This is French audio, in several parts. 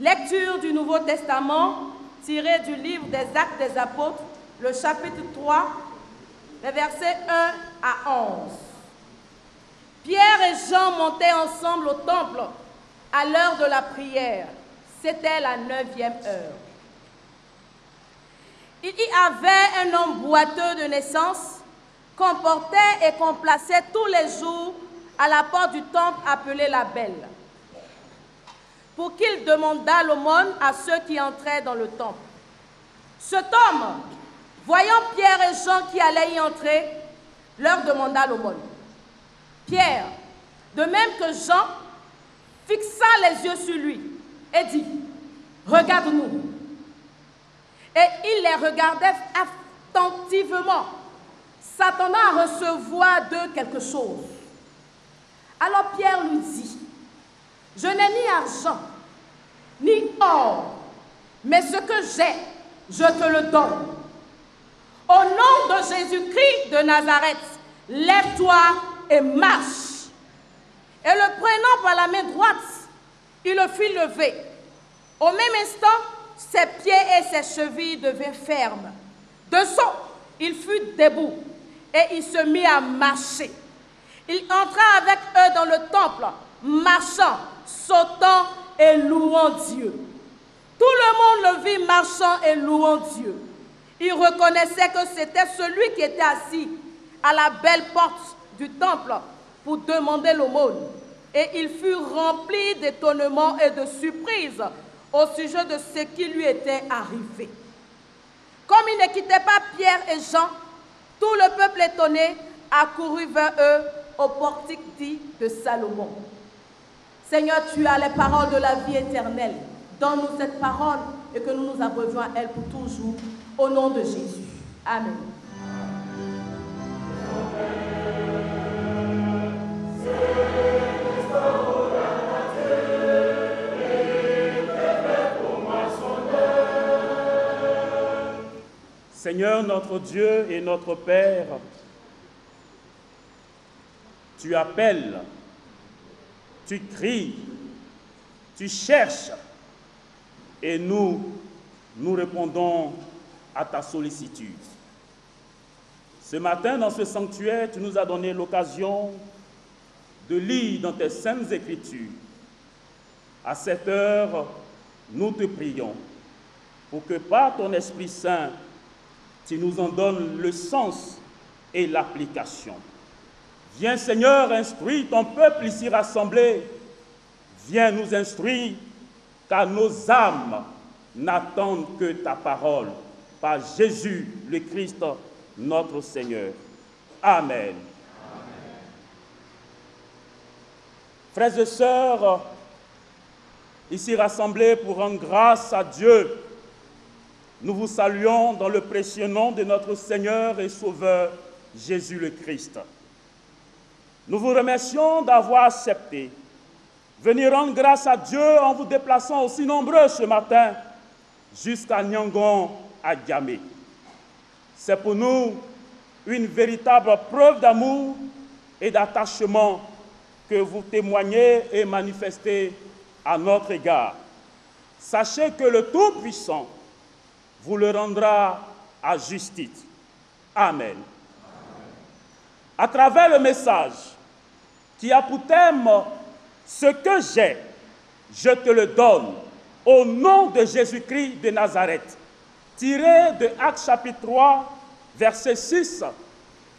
Lecture du Nouveau Testament tirée du livre des Actes des Apôtres, le chapitre 3, les versets 1 à 11. Pierre et Jean montaient ensemble au temple à l'heure de la prière. C'était la 9e heure. Il y avait un homme boiteux de naissance qu'on portait et qu'on plaçait tous les jours à la porte du temple appelée la Belle, pour qu'il demandât l'aumône à ceux qui entraient dans le temple. Cet homme, voyant Pierre et Jean qui allaient y entrer, leur demanda l'aumône. Pierre, de même que Jean, fixa les yeux sur lui et dit, « Regarde-nous. » Et il les regardait attentivement, s'attendant à recevoir d'eux quelque chose. Alors Pierre lui dit, « Je n'ai ni argent, ni or, mais ce que j'ai, je te le donne. Au nom de Jésus-Christ de Nazareth, lève-toi et marche. » Et le prenant par la main droite, il le fit lever. Au même instant, ses pieds et ses chevilles devinrent fermes. De son, il fut debout et il se mit à marcher. Il entra avec eux dans le temple, marchant, sautant et louant Dieu. Tout le monde le vit marchant et louant Dieu. Il reconnaissait que c'était celui qui était assis à la belle porte du temple pour demander l'aumône. Et il fut rempli d'étonnement et de surprise au sujet de ce qui lui était arrivé. Comme il ne quittait pas Pierre et Jean, tout le peuple étonné accourut vers eux au portique dit de Salomon. Seigneur, tu as les paroles de la vie éternelle. Donne-nous cette parole et que nous nous abreuvions à elle pour toujours. Au nom de Jésus. Amen. Seigneur notre Dieu et notre Père, tu appelles, tu cries, tu cherches, et nous répondons à ta sollicitude. Ce matin, dans ce sanctuaire, tu nous as donné l'occasion de lire dans tes saintes Écritures. À cette heure, nous te prions pour que par ton Esprit Saint, tu nous en donnes le sens et l'application. Viens, Seigneur, instruire ton peuple ici rassemblé. Viens nous instruire, car nos âmes n'attendent que ta parole. Par Jésus le Christ, notre Seigneur. Amen. Amen. Frères et sœurs, ici rassemblés pour rendre grâce à Dieu, nous vous saluons dans le précieux nom de notre Seigneur et Sauveur Jésus le Christ. Nous vous remercions d'avoir accepté venir rendre grâce à Dieu en vous déplaçant aussi nombreux ce matin jusqu'à Nyangon, à Diamé. C'est pour nous une véritable preuve d'amour et d'attachement que vous témoignez et manifestez à notre égard. Sachez que le Tout-Puissant vous le rendra à justice. Amen. À travers le message qui a pour thème « Ce que j'ai, je te le donne, au nom de Jésus-Christ de Nazareth », tiré de Actes chapitre 3, verset 6,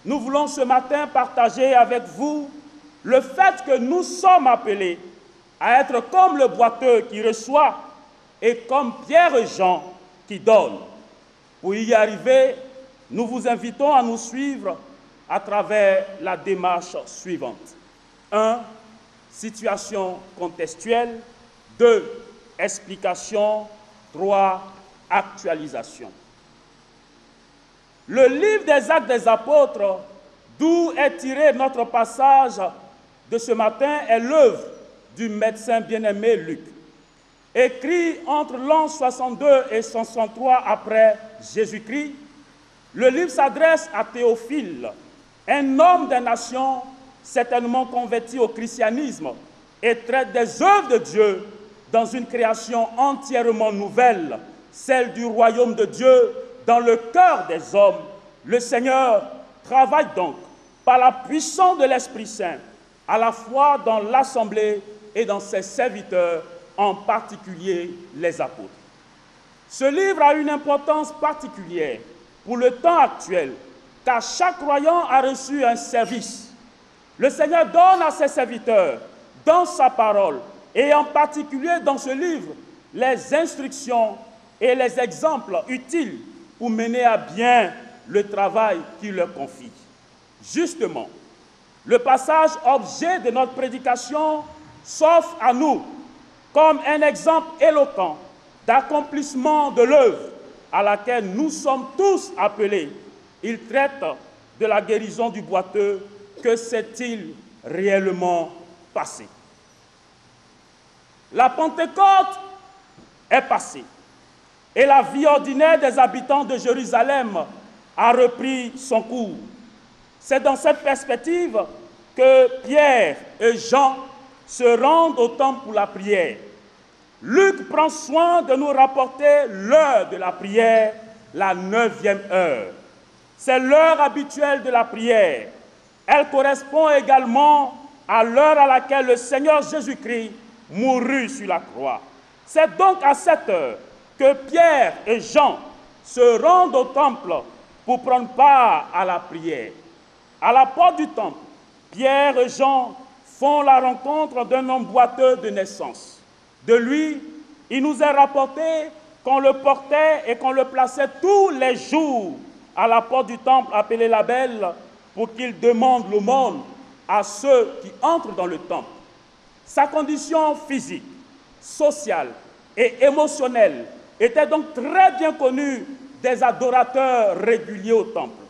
nous voulons ce matin partager avec vous le fait que nous sommes appelés à être comme le boiteux qui reçoit et comme Pierre et Jean qui donnent. Pour y arriver, nous vous invitons à nous suivre à travers la démarche suivante. 1. Situation contextuelle. 2. Explication. 3. Actualisation. Le livre des Actes des Apôtres, d'où est tiré notre passage de ce matin, est l'œuvre du médecin bien-aimé Luc. Écrit entre l'an 62 et 163 après Jésus-Christ, le livre s'adresse à Théophile, un homme des nations certainement converti au christianisme, et traite des œuvres de Dieu dans une création entièrement nouvelle, celle du royaume de Dieu dans le cœur des hommes. Le Seigneur travaille donc par la puissance de l'Esprit Saint, à la fois dans l'Assemblée et dans ses serviteurs, en particulier les apôtres. Ce livre a une importance particulière pour le temps actuel, car chaque croyant a reçu un service. Le Seigneur donne à ses serviteurs, dans sa parole, et en particulier dans ce livre, les instructions et les exemples utiles pour mener à bien le travail qu'il leur confie. Justement, le passage objet de notre prédication s'offre à nous comme un exemple éloquent d'accomplissement de l'œuvre à laquelle nous sommes tous appelés. Il traite de la guérison du boiteux. Que s'est-il réellement passé? La Pentecôte est passée et la vie ordinaire des habitants de Jérusalem a repris son cours. C'est dans cette perspective que Pierre et Jean se rendent au temple pour la prière. Luc prend soin de nous rapporter l'heure de la prière, la 9e heure. C'est l'heure habituelle de la prière. Elle correspond également à l'heure à laquelle le Seigneur Jésus-Christ mourut sur la croix. C'est donc à cette heure que Pierre et Jean se rendent au temple pour prendre part à la prière. À la porte du temple, Pierre et Jean font la rencontre d'un homme boiteux de naissance. De lui, il nous est rapporté qu'on le portait et qu'on le plaçait tous les jours à la porte du temple appelé la Belle pour qu'il demande l'aumône à ceux qui entrent dans le temple. Sa condition physique, sociale et émotionnelle était donc très bien connue des adorateurs réguliers au temple.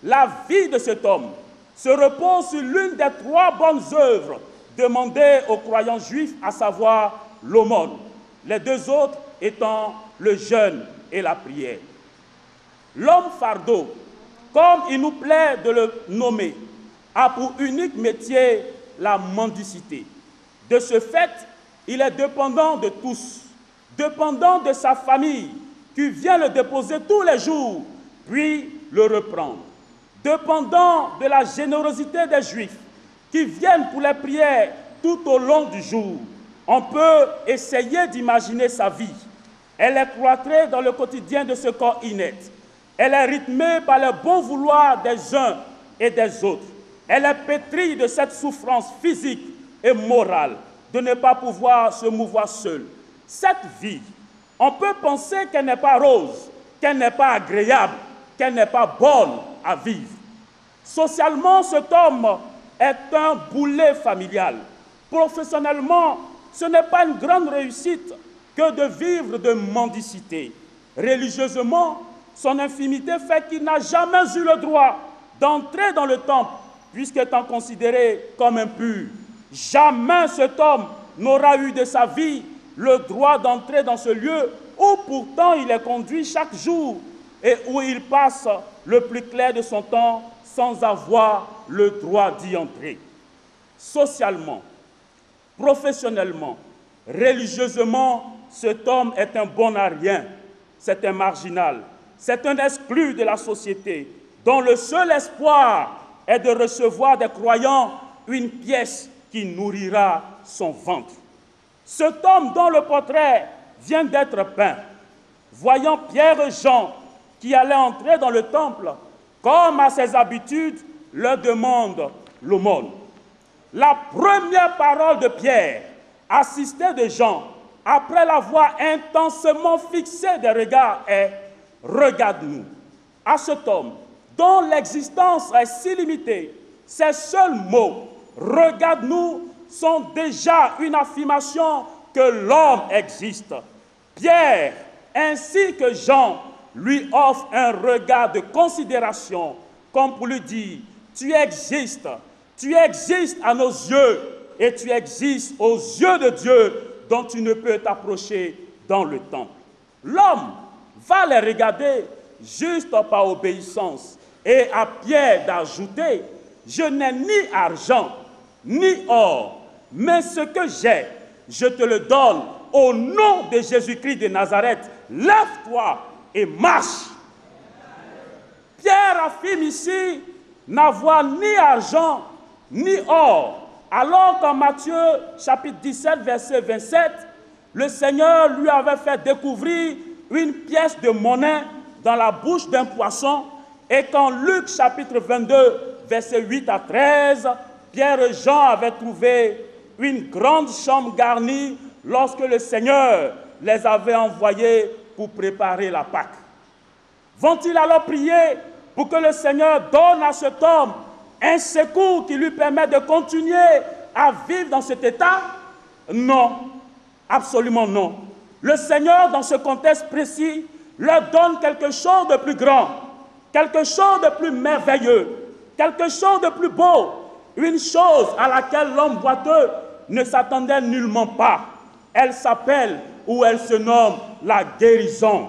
La vie de cet homme se repose sur l'une des 3 bonnes œuvres demandées aux croyants juifs, à savoir l'aumône, les 2 autres étant le jeûne et la prière. L'homme fardeau, comme il nous plaît de le nommer, a pour unique métier la mendicité. De ce fait, il est dépendant de tous, dépendant de sa famille, qui vient le déposer tous les jours, puis le reprendre. Dépendant de la générosité des Juifs, qui viennent pour les prières tout au long du jour. On peut essayer d'imaginer sa vie. Elle est cloîtrée dans le quotidien de ce corps inerte. Elle est rythmée par le bon vouloir des uns et des autres. Elle est pétrie de cette souffrance physique et morale de ne pas pouvoir se mouvoir seule. Cette vie, on peut penser qu'elle n'est pas rose, qu'elle n'est pas agréable, qu'elle n'est pas bonne à vivre. Socialement, cet homme est un boulet familial. Professionnellement, ce n'est pas une grande réussite que de vivre de mendicité. Religieusement, son infimité fait qu'il n'a jamais eu le droit d'entrer dans le temple, puisqu'étant considéré comme impur. Jamais cet homme n'aura eu de sa vie le droit d'entrer dans ce lieu où pourtant il est conduit chaque jour et où il passe le plus clair de son temps sans avoir le droit d'y entrer. Socialement, professionnellement, religieusement, cet homme est un bon à rien, c'est un marginal, c'est un exclu de la société dont le seul espoir est de recevoir des croyants une pièce qui nourrira son ventre. Cet homme dont le portrait vient d'être peint, voyant Pierre et Jean qui allaient entrer dans le temple, comme à ses habitudes, leur demande l'aumône. La première parole de Pierre, assistée de Jean, après l'avoir intensément fixé des regards, est « Regarde-nous ». À cet homme, dont l'existence est si limitée, ces seuls mots « Regarde-nous » sont déjà une affirmation que l'homme existe. Pierre, ainsi que Jean, lui offrent un regard de considération, comme pour lui dire « Tu existes à nos yeux, et tu existes aux yeux de Dieu, dont tu ne peux t'approcher dans le temple. » L'homme va les regarder juste par obéissance, et à Pierre d'ajouter « Je n'ai ni argent, ni or, mais ce que j'ai, je te le donne. au nom de Jésus-Christ de Nazareth, lève-toi et marche. Pierre affirme ici n'avoir ni argent ni or, alors qu'en Matthieu chapitre 17, verset 27, le Seigneur lui avait fait découvrir une pièce de monnaie dans la bouche d'un poisson, et qu'en Luc chapitre 22, verset 8 à 13, Pierre et Jean avaient trouvé une grande chambre garnie lorsque le Seigneur les avait envoyés pour préparer la Pâque. Vont-ils alors prier pour que le Seigneur donne à cet homme un secours qui lui permet de continuer à vivre dans cet état? Non, absolument non. Le Seigneur, dans ce contexte précis, leur donne quelque chose de plus grand, quelque chose de plus merveilleux, quelque chose de plus beau, une chose à laquelle l'homme boiteux ne s'attendait nullement pas. Elle s'appelle ou elle se nomme la guérison.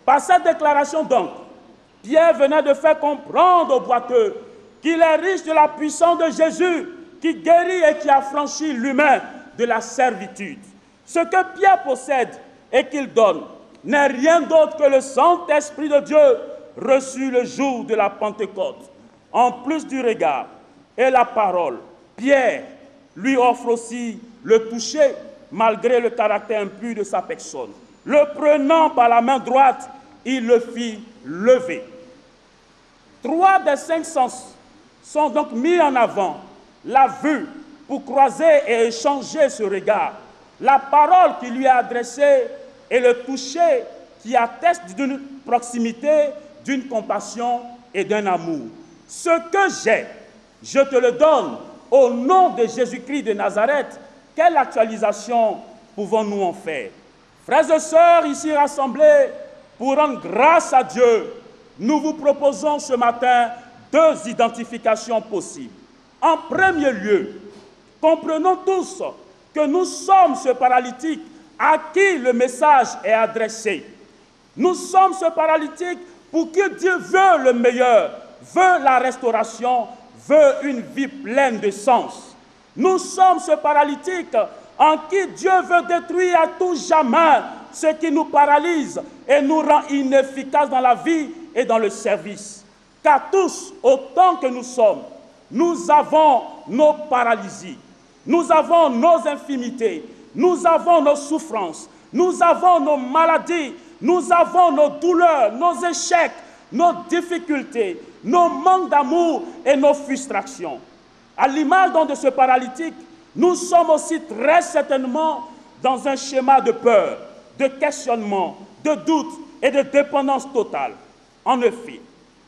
Par cette déclaration donc, Pierre venait de faire comprendre aux boiteux qu'il est riche de la puissance de Jésus qui guérit et qui affranchit l'humain de la servitude. Ce que Pierre possède et qu'il donne n'est rien d'autre que le Saint-Esprit de Dieu reçu le jour de la Pentecôte. En plus du regard et la parole, Pierre lui offre aussi le toucher malgré le caractère impur de sa personne. Le prenant par la main droite, il le fit lever. 3 des 5 sens sont donc mis en avant. La vue pour croiser et échanger ce regard, la parole qui lui est adressée et le toucher qui atteste d'une proximité, d'une compassion et d'un amour. Ce que j'ai, je te le donne au nom de Jésus-Christ de Nazareth. Quelle actualisation pouvons-nous en faire? Frères et sœurs ici rassemblés, pour rendre grâce à Dieu, nous vous proposons ce matin 2 identifications possibles. En premier lieu, comprenons tous que nous sommes ce paralytique à qui le message est adressé. Nous sommes ce paralytique pour qui Dieu veut le meilleur, veut la restauration, veut une vie pleine de sens. Nous sommes ce paralytique en qui Dieu veut détruire à tout jamais ce qui nous paralyse et nous rend inefficaces dans la vie et dans le service. Car tous, autant que nous sommes, nous avons nos paralysies, nous avons nos infirmités, nous avons nos souffrances, nous avons nos maladies, nous avons nos douleurs, nos échecs, nos difficultés, nos manques d'amour et nos frustrations. À l'image donc de ce paralytique, nous sommes aussi très certainement dans un schéma de peur, de questionnement, de doute et de dépendance totale. En effet,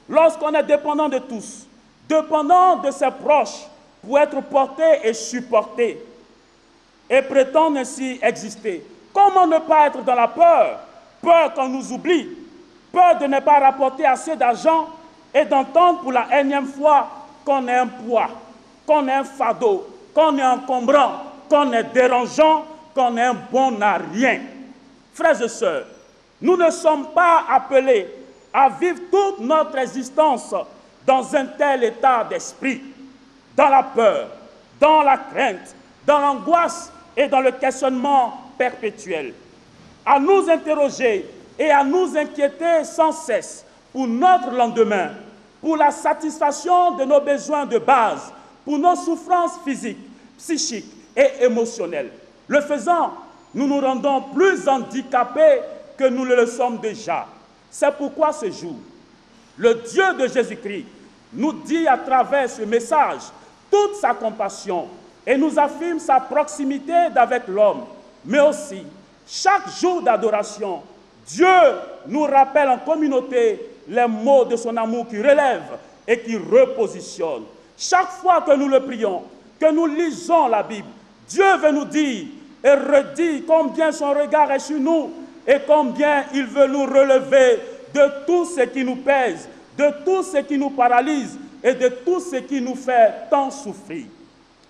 lorsqu'on est dépendant de tous, dépendant de ses proches pour être porté et supporté, et prétendre ainsi exister, comment ne pas être dans la peur? Peur qu'on nous oublie, peur de ne pas rapporter assez d'argent et d'entendre pour la énième fois qu'on est un poids, qu'on est un fardeau, qu'on est encombrant, qu'on est dérangeant, qu'on est un bon à rien. Frères et sœurs, nous ne sommes pas appelés à vivre toute notre existence dans un tel état d'esprit, dans la peur, dans la crainte, dans l'angoisse et dans le questionnement perpétuel. À nous interroger et à nous inquiéter sans cesse pour notre lendemain, pour la satisfaction de nos besoins de base, pour nos souffrances physiques, psychiques et émotionnelles. Le faisant, nous nous rendons plus handicapés que nous le sommes déjà. C'est pourquoi ce jour, le Dieu de Jésus-Christ nous dit à travers ce message toute sa compassion et nous affirme sa proximité d'avec l'homme, mais aussi chaque jour d'adoration, Dieu nous rappelle en communauté les mots de son amour qui relève et qui repositionne. Chaque fois que nous le prions, que nous lisons la Bible, Dieu veut nous dire et redire combien son regard est sur nous et combien il veut nous relever de tout ce qui nous pèse, de tout ce qui nous paralyse et de tout ce qui nous fait tant souffrir.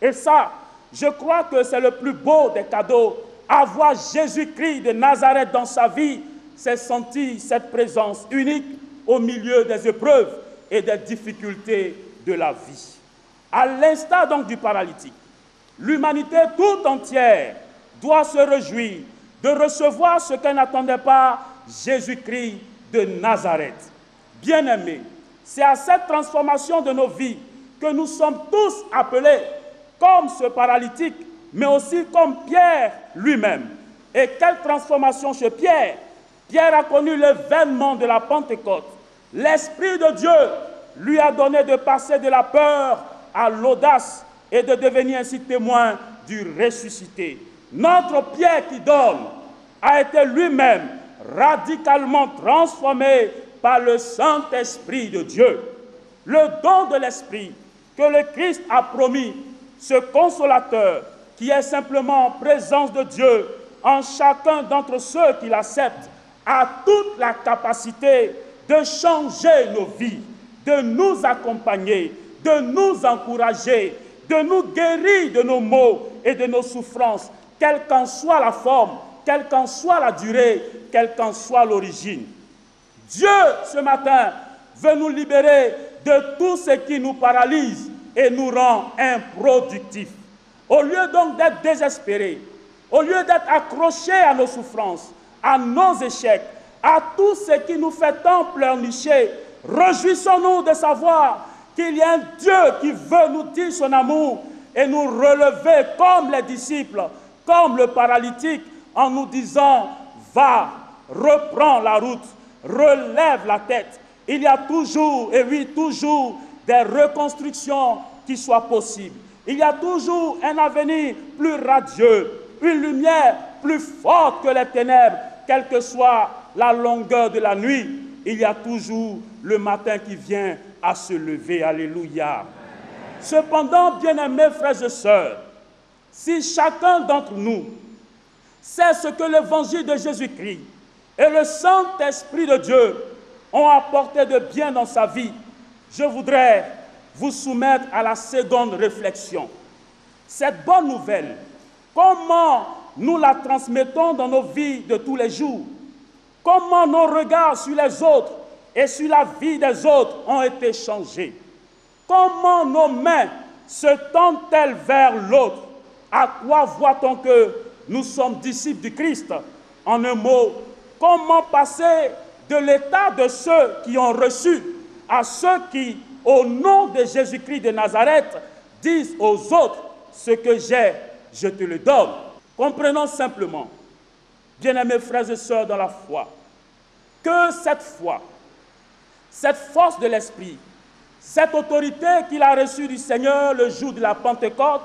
Et ça, je crois que c'est le plus beau des cadeaux. Avoir Jésus-Christ de Nazareth dans sa vie, c'est sentir cette présence unique au milieu des épreuves et des difficultés de la vie. À l'instar donc du paralytique, l'humanité tout entière doit se réjouir de recevoir ce qu'elle n'attendait pas, Jésus-Christ de Nazareth. Bien-aimés, c'est à cette transformation de nos vies que nous sommes tous appelés, comme ce paralytique, mais aussi comme Pierre lui-même. Et quelle transformation chez Pierre! Pierre a connu l'événement de la Pentecôte. L'Esprit de Dieu lui a donné de passer de la peur à l'audace et de devenir ainsi témoin du ressuscité. Notre Pierre qui donne a été lui-même radicalement transformé par le Saint-Esprit de Dieu. Le don de l'Esprit que le Christ a promis, ce consolateur qui est simplement en présence de Dieu en chacun d'entre ceux qui l'acceptent, a toute la capacité de changer nos vies, de nous accompagner, de nous encourager, de nous guérir de nos maux et de nos souffrances, quelle qu'en soit la forme, quelle qu'en soit la durée, quelle qu'en soit l'origine. Dieu, ce matin, veut nous libérer de tout ce qui nous paralyse et nous rend improductifs. Au lieu donc d'être désespérés, au lieu d'être accrochés à nos souffrances, à nos échecs, à tout ce qui nous fait tant pleurnicher, réjouissons-nous de savoir qu'il y a un Dieu qui veut nous dire son amour et nous relever comme les disciples, comme le paralytique, en nous disant « Va, reprends la route, relève la tête ». Il y a toujours, et oui, toujours, des reconstructions qui soient possibles. Il y a toujours un avenir plus radieux, une lumière plus forte que les ténèbres, quelle que soit la longueur de la nuit. Il y a toujours le matin qui vient à se lever. Alléluia. Cependant, bien-aimés frères et sœurs, si chacun d'entre nous sait ce que l'évangile de Jésus-Christ et le Saint-Esprit de Dieu ont apporté de bien dans sa vie, je voudrais vous soumettre à la seconde réflexion. Cette bonne nouvelle, comment nous la transmettons dans nos vies de tous les jours? Comment nos regards sur les autres et sur la vie des autres ont été changés? Comment nos mains se tendent-elles vers l'autre? À quoi voit-on que nous sommes disciples du Christ? En un mot, comment passer de l'état de ceux qui ont reçu à ceux qui, au nom de Jésus-Christ de Nazareth, disent aux autres, ce que j'ai, je te le donne. Comprenons simplement, bien-aimés frères et sœurs dans la foi, que cette foi, cette force de l'Esprit, cette autorité qu'il a reçue du Seigneur le jour de la Pentecôte,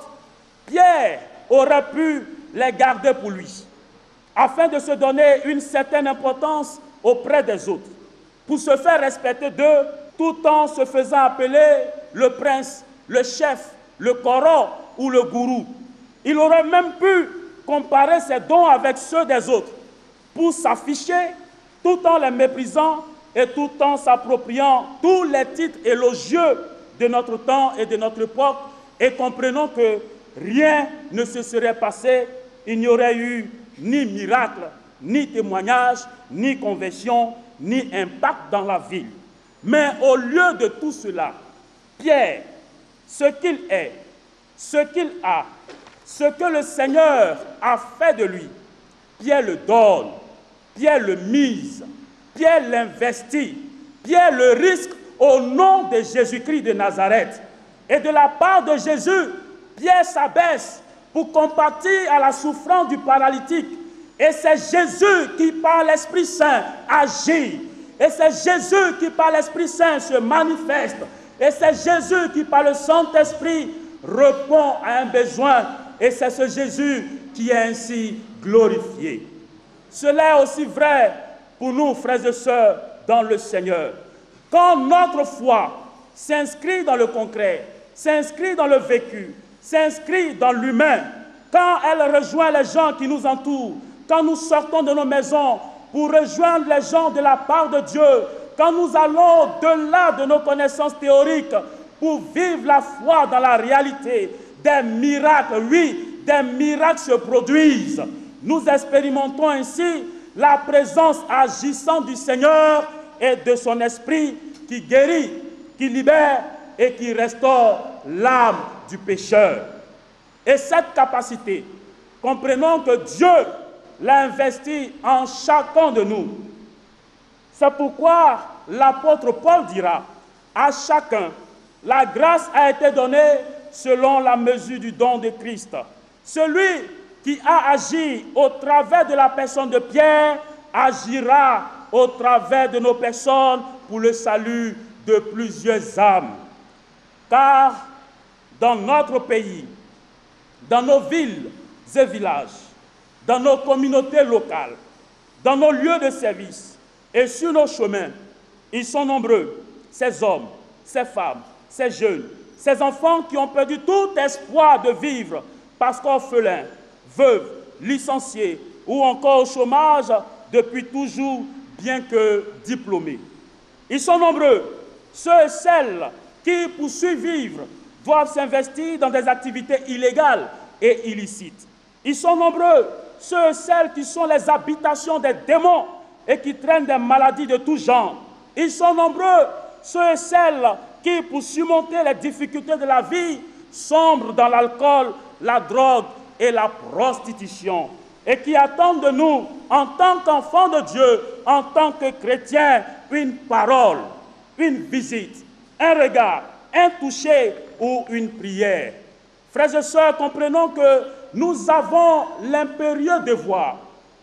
Pierre aurait pu les garder pour lui, afin de se donner une certaine importance auprès des autres, pour se faire respecter d'eux, tout en se faisant appeler le prince, le chef, le coron ou le gourou. Il aurait même pu comparer ses dons avec ceux des autres, pour s'afficher tout en les méprisant et tout en s'appropriant tous les titres élogieux de notre temps et de notre époque, et comprenons que rien ne se serait passé, il n'y aurait eu ni miracle, ni témoignage, ni conversion, ni impact dans la ville. Mais au lieu de tout cela, Pierre, ce qu'il est, ce qu'il a, ce que le Seigneur a fait de lui, Pierre le donne, Pierre le mise, Pierre l'investit, Pierre le risque au nom de Jésus-Christ de Nazareth. Et de la part de Jésus, Pierre s'abaisse pour compatir à la souffrance du paralytique. Et c'est Jésus qui, par l'Esprit Saint, agit. Et c'est Jésus qui, par l'Esprit Saint, se manifeste. Et c'est Jésus qui, par le Saint-Esprit, répond à un besoin. Et c'est ce Jésus qui est ainsi glorifié. Cela est aussi vrai pour nous, frères et sœurs, dans le Seigneur. Quand notre foi s'inscrit dans le concret, s'inscrit dans le vécu, s'inscrit dans l'humain, quand elle rejoint les gens qui nous entourent, quand nous sortons de nos maisons pour rejoindre les gens de la part de Dieu, quand nous allons au-delà de nos connaissances théoriques pour vivre la foi dans la réalité, des miracles, oui, des miracles se produisent. Nous expérimentons ainsi la présence agissante du Seigneur et de son Esprit qui guérit, qui libère et qui restaure l'âme du pécheur. Et cette capacité, comprenons que Dieu l'a investi en chacun de nous. C'est pourquoi l'apôtre Paul dira, à chacun, la grâce a été donnée selon la mesure du don de Christ. Celui qui a agi au travers de la personne de Pierre agira au travers de nos personnes pour le salut de plusieurs âmes. Car dans notre pays, dans nos villes et villages, dans nos communautés locales, dans nos lieux de service et sur nos chemins, ils sont nombreux, ces hommes, ces femmes, ces jeunes, ces enfants qui ont perdu tout espoir de vivre parce qu'orphelins, veuves, licenciés ou encore au chômage depuis toujours, bien que diplômés. Ils sont nombreux, ceux et celles qui, pour survivre, doivent s'investir dans des activités illégales et illicites. Ils sont nombreux, ceux et celles qui sont les habitations des démons et qui traînent des maladies de tout genre. Ils sont nombreux, ceux et celles qui, pour surmonter les difficultés de la vie, sombrent dans l'alcool, la drogue et la prostitution, et qui attendent de nous, en tant qu'enfants de Dieu, en tant que chrétiens, une parole, une visite, un regard, un toucher ou une prière. Frères et sœurs, comprenons que nous avons l'impérieux devoir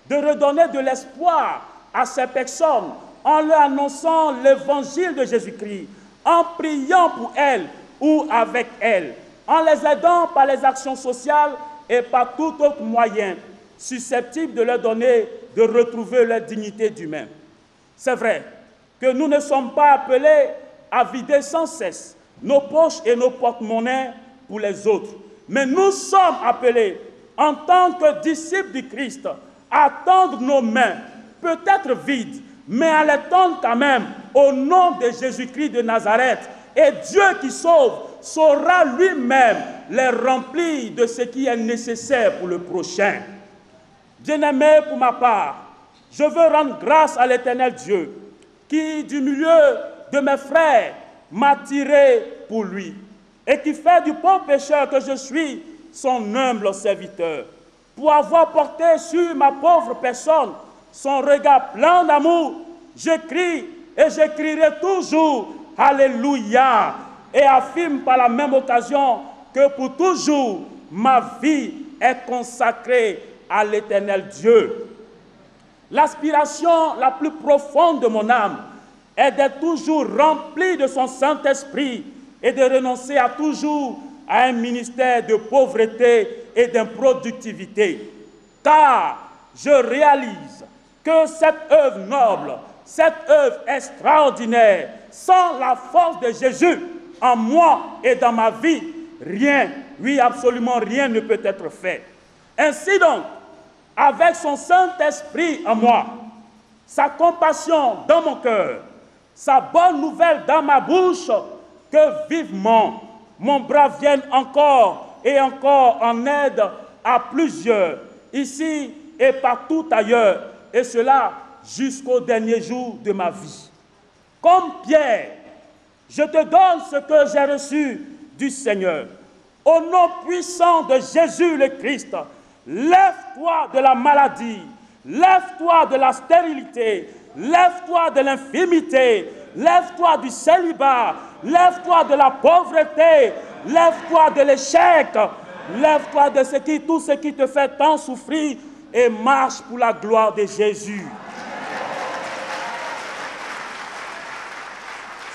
de redonner de l'espoir à ces personnes en leur annonçant l'évangile de Jésus-Christ, en priant pour elles ou avec elles, en les aidant par les actions sociales et par tout autre moyen susceptible de leur donner de retrouver leur dignité d'humain. C'est vrai que nous ne sommes pas appelés à vider sans cesse nos poches et nos porte-monnaies pour les autres, mais nous sommes appelés, en tant que disciples du Christ, à tendre nos mains, peut-être vides, mais à les tendre quand même au nom de Jésus-Christ de Nazareth. Et Dieu qui sauve saura lui-même les remplir de ce qui est nécessaire pour le prochain. Bien-aimé, pour ma part, je veux rendre grâce à l'Éternel Dieu qui, du milieu de mes frères, m'a tiré pour lui et qui fait du pauvre pécheur que je suis son humble serviteur, pour avoir porté sur ma pauvre personne son regard plein d'amour. Je crie et je crierai toujours Alléluia, et affirme par la même occasion que pour toujours ma vie est consacrée à l'Éternel Dieu. L'aspiration la plus profonde de mon âme est d'être toujours rempli de son Saint-Esprit et de renoncer à toujours à un ministère de pauvreté et d'improductivité. Car je réalise que cette œuvre noble, cette œuvre extraordinaire, sans la force de Jésus en moi et dans ma vie, rien, oui absolument rien ne peut être fait. Ainsi donc, avec son Saint-Esprit en moi, sa compassion dans mon cœur, sa bonne nouvelle dans ma bouche, que vivement mon bras vienne encore et encore en aide à plusieurs, ici et partout ailleurs, et cela jusqu'au dernier jour de ma vie. Comme Pierre, je te donne ce que j'ai reçu du Seigneur. Au nom puissant de Jésus le Christ, lève-toi de la maladie, lève-toi de la stérilité, lève-toi de l'infimité, lève-toi du célibat, lève-toi de la pauvreté, lève-toi de l'échec, lève-toi de tout ce qui te fait tant souffrir et marche pour la gloire de Jésus.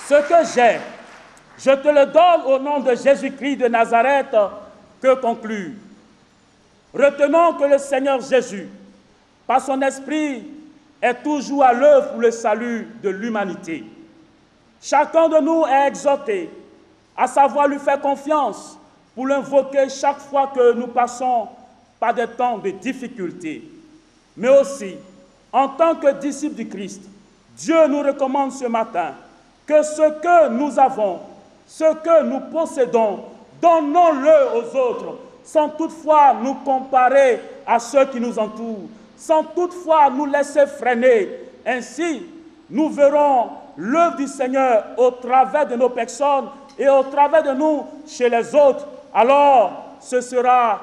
Ce que j'ai, je te le donne au nom de Jésus-Christ de Nazareth. Que conclure? Retenons que le Seigneur Jésus, par son esprit, est toujours à l'œuvre pour le salut de l'humanité. Chacun de nous est exhorté à savoir lui faire confiance pour l'invoquer chaque fois que nous passons par des temps de difficulté. Mais aussi, en tant que disciples du Christ, Dieu nous recommande ce matin que ce que nous avons, ce que nous possédons, donnons-le aux autres, sans toutefois nous comparer à ceux qui nous entourent, sans toutefois nous laisser freiner. Ainsi, nous verrons l'œuvre du Seigneur au travers de nos personnes et au travers de nous chez les autres. Alors, ce sera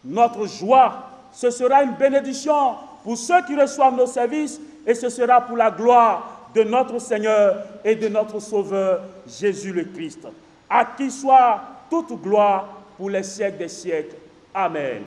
notre joie, ce sera une bénédiction pour ceux qui reçoivent nos services et ce sera pour la gloire de notre Seigneur et de notre Sauveur Jésus le Christ. À qui soit toute gloire pour les siècles des siècles. Amen.